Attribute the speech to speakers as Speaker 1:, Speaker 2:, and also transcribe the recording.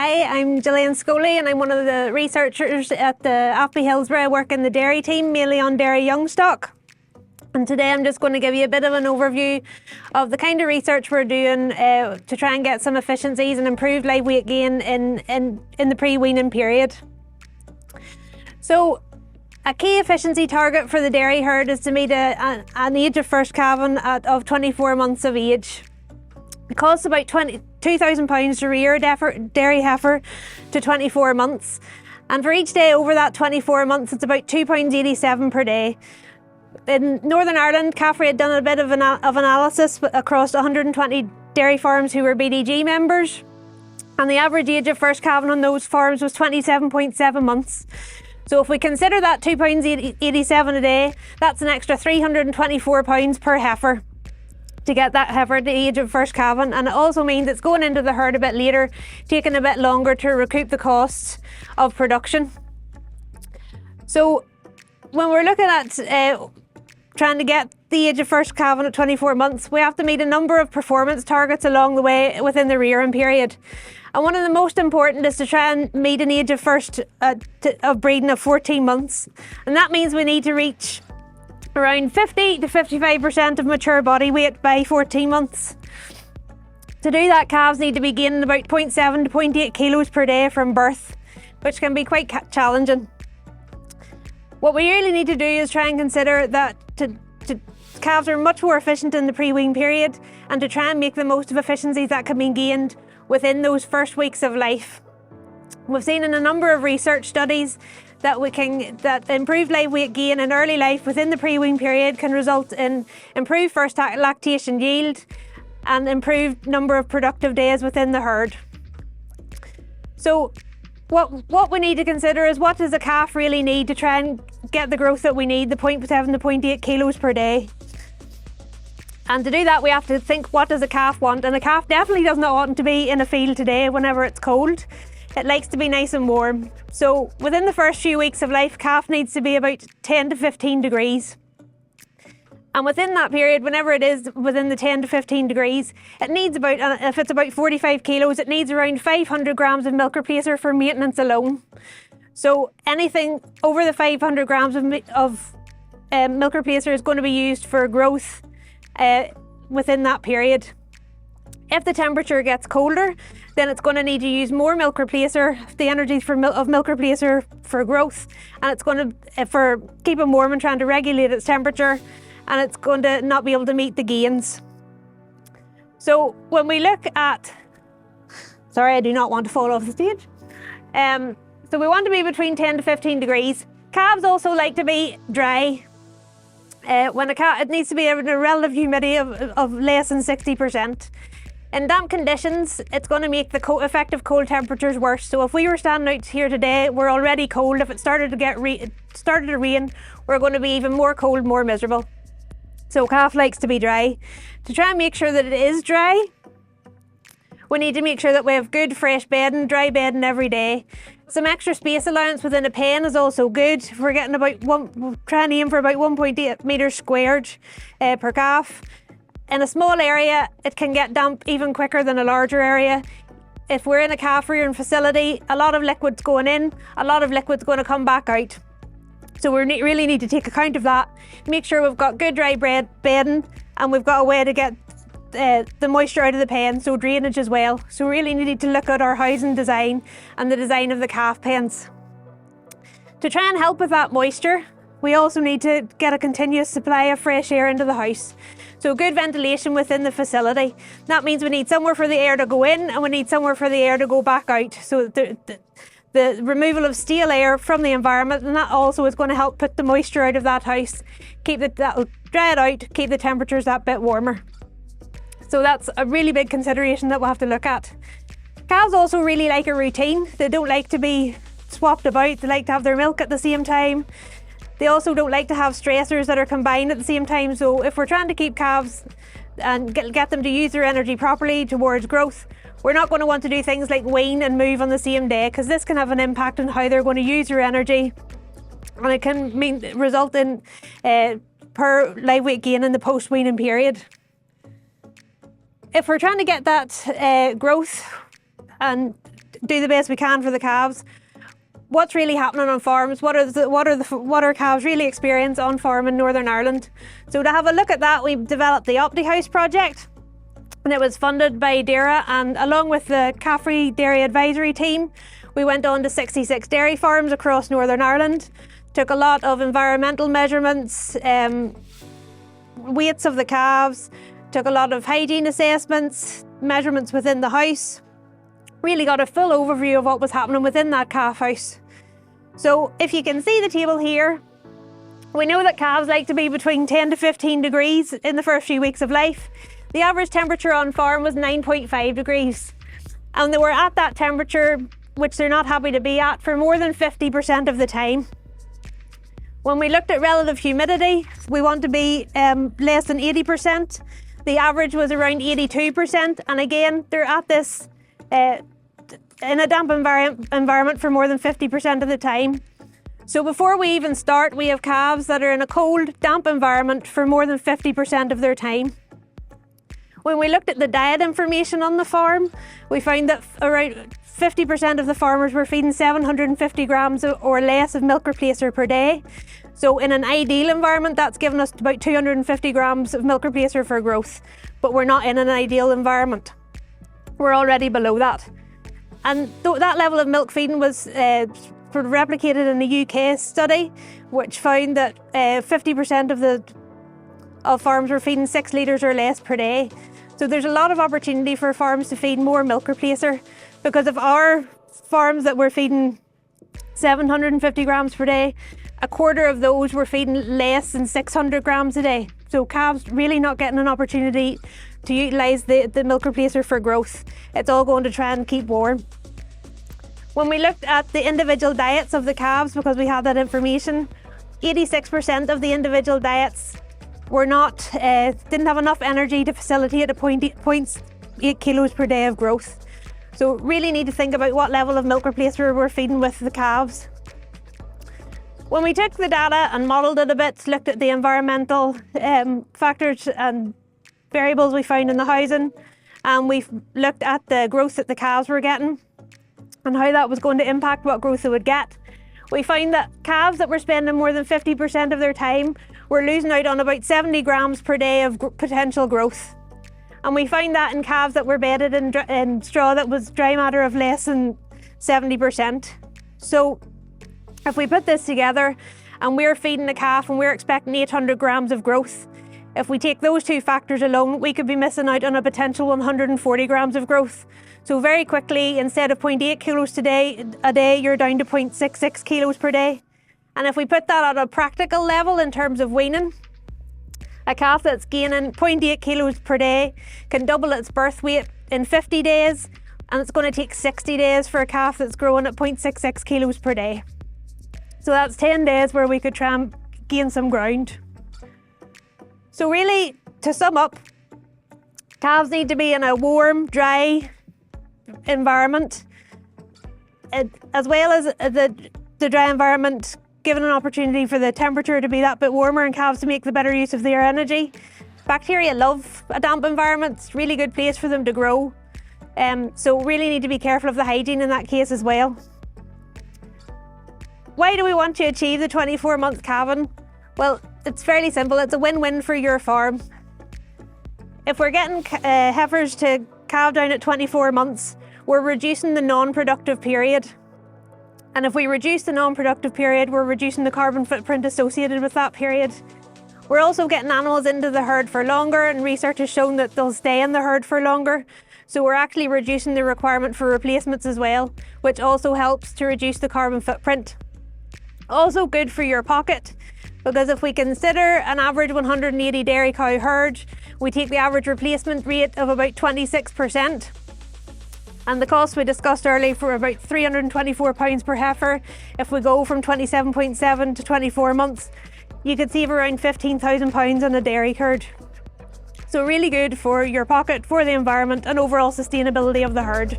Speaker 1: Hi, I'm Gillian Scoley and I'm one of the researchers at the AFBI Hillsborough. I work in the dairy team, mainly on dairy young stock. And today I'm just going to give you a bit of an overview of the kind of research we're doing to try and get some efficiencies and improved live weight gain in the pre-weaning period. So a key efficiency target for the dairy herd is to meet an age of first calving of 24 months of age. It costs about £2,000 to rear a dairy heifer to 24 months. And for each day over that 24 months, it's about £2.87 per day. In Northern Ireland, CAFRE had done a bit of analysis across 120 dairy farms who were BDG members. And the average age of first calving on those farms was 27.7 months. So if we consider that £2.87 a day, that's an extra £324 per heifer to get that heifer at the age of first calving. And it also means it's going into the herd a bit later, taking a bit longer to recoup the costs of production. So when we're looking at trying to get the age of first calving at 24 months, we have to meet a number of performance targets along the way within the rearing period. And one of the most important is to try and meet an age of first of breeding of 14 months. And that means we need to reach around 50 to 55% of mature body weight by 14 months. To do that, calves need to be gaining about 0.7 to 0.8 kilos per day from birth, which can be quite challenging. What we really need to do is try and consider that calves are much more efficient in the pre-wean period, and to try and make the most of efficiencies that can be gained within those first weeks of life. We've seen in a number of research studies that improved live weight gain in early life within the pre-wean period can result in improved first lactation yield and improved number of productive days within the herd. So what we need to consider is, what does a calf really need to try and get the growth that we need, the 0.7 to 0.8 kilos per day? And to do that, we have to think, what does a calf want? And a calf definitely does not want to be in a field today whenever it's cold. It likes to be nice and warm. So within the first few weeks of life, calf needs to be about 10 to 15 degrees. And within that period, whenever it is within the 10 to 15 degrees, it needs about, if it's about 45 kilos, it needs around 500 grams of milk replacer for maintenance alone. So anything over the 500 grams of milk replacer is going to be used for growth within that period. If the temperature gets colder, then it's going to need to use more milk replacer, the energy of milk replacer for growth, and it's going to, for keeping warm and trying to regulate its temperature, and it's going to not be able to meet the gains. So when we look at, sorry, I do not want to fall off the stage. So we want to be between 10 to 15 degrees. Calves also like to be dry. When a calf, it needs to be in a relative humidity of less than 60%. In damp conditions, it's going to make the effective cold temperatures worse. So if we were standing out here today, we're already cold. If it started to rain, we're going to be even more cold, more miserable. So calf likes to be dry. To try and make sure that it is dry, we need to make sure that we have good fresh bedding, dry bedding every day. Some extra space allowance within a pen is also good. If we're getting trying to aim for about 1.8 metres squared per calf. In a small area, it can get damp even quicker than a larger area. If we're in a calf rearing facility, a lot of liquid's going in, a lot of liquid's going to come back out. So we really need to take account of that. Make sure we've got good dry bedding, and we've got a way to get the moisture out of the pen, so drainage as well. So we really need to look at our housing design and the design of the calf pens. To try and help with that moisture, we also need to get a continuous supply of fresh air into the house. So good ventilation within the facility. That means we need somewhere for the air to go in, and we need somewhere for the air to go back out. So the removal of stale air from the environment, and that also is going to help put the moisture out of that house, that'll dry it out, keep the temperatures that bit warmer. So that's a really big consideration that we'll have to look at. Calves also really like a routine. They don't like to be swapped about. They like to have their milk at the same time. They also don't like to have stressors that are combined at the same time. So if we're trying to keep calves and get them to use their energy properly towards growth, we're not going to want to do things like wean and move on the same day, because this can have an impact on how they're going to use their energy, and it can result in per live weight gain in the post-weaning period. If we're trying to get that growth and do the best we can for the calves. What's really happening on farms? What are calves really experience on farm in Northern Ireland? So to have a look at that, we've developed the Opti House project, and it was funded by DAERA, and along with the Caffrey Dairy Advisory Team, we went on to 66 dairy farms across Northern Ireland, took a lot of environmental measurements, weights of the calves, took a lot of hygiene assessments, measurements within the house, really got a full overview of what was happening within that calf house. So if you can see the table here, we know that calves like to be between 10 to 15 degrees in the first few weeks of life. The average temperature on farm was 9.5 degrees. And they were at that temperature, which they're not happy to be at, for more than 50% of the time. When we looked at relative humidity, we want to be less than 80%. The average was around 82%. And again, they're at this in a damp environment for more than 50% of the time. So before we even start, we have calves that are in a cold, damp environment for more than 50% of their time. When we looked at the diet information on the farm, we found that around 50% of the farmers were feeding 750 grams or less of milk replacer per day. So in an ideal environment, that's given us about 250 grams of milk replacer for growth, but we're not in an ideal environment. We're already below that. And that level of milk feeding was replicated in a UK study, which found that 50% of farms were feeding 6 litres or less per day. So there's a lot of opportunity for farms to feed more milk replacer, because of our farms that were feeding 750 grams per day, a quarter of those were feeding less than 600 grams a day. So calves really not getting an opportunity to utilise the milk replacer for growth. It's all going to try and keep warm. When we looked at the individual diets of the calves, because we had that information, 86% of the individual diets were not, didn't have enough energy to facilitate a 0.8 kilos per day of growth. So really need to think about what level of milk replacer we're feeding with the calves. When we took the data and modelled it a bit, looked at the environmental factors and variables we found in the housing, and we've looked at the growth that the calves were getting and how that was going to impact what growth they would get. We found that calves that were spending more than 50% of their time were losing out on about 70 grams per day of potential growth. And we found that in calves that were bedded in straw that was dry matter of less than 70%. So if we put this together and we're feeding a calf and we're expecting 800 grams of growth, if we take those two factors alone, we could be missing out on a potential 140 grams of growth. So very quickly, instead of 0.8 kilos a day, you're down to 0.66 kilos per day. And if we put that at a practical level in terms of weaning, a calf that's gaining 0.8 kilos per day can double its birth weight in 50 days, and it's going to take 60 days for a calf that's growing at 0.66 kilos per day. So that's 10 days where we could try and gain some ground. So really, to sum up, calves need to be in a warm, dry environment, as well as the dry environment, given an opportunity for the temperature to be that bit warmer and calves to make the better use of their energy. Bacteria love a damp environment. It's a really good place for them to grow. So really need to be careful of the hygiene in that case as well. Why do we want to achieve the 24-month calving? Well, it's fairly simple. It's a win-win for your farm. If we're getting heifers to calve down at 24 months, we're reducing the non-productive period. And if we reduce the non-productive period, we're reducing the carbon footprint associated with that period. We're also getting animals into the herd for longer, and research has shown that they'll stay in the herd for longer. So we're actually reducing the requirement for replacements as well, which also helps to reduce the carbon footprint. Also good for your pocket, because if we consider an average 180 dairy cow herd, we take the average replacement rate of about 26%. And the cost we discussed earlier for about £324 per heifer. If we go from 27.7 to 24 months, you could save around £15,000 on a dairy herd. So really good for your pocket, for the environment and overall sustainability of the herd.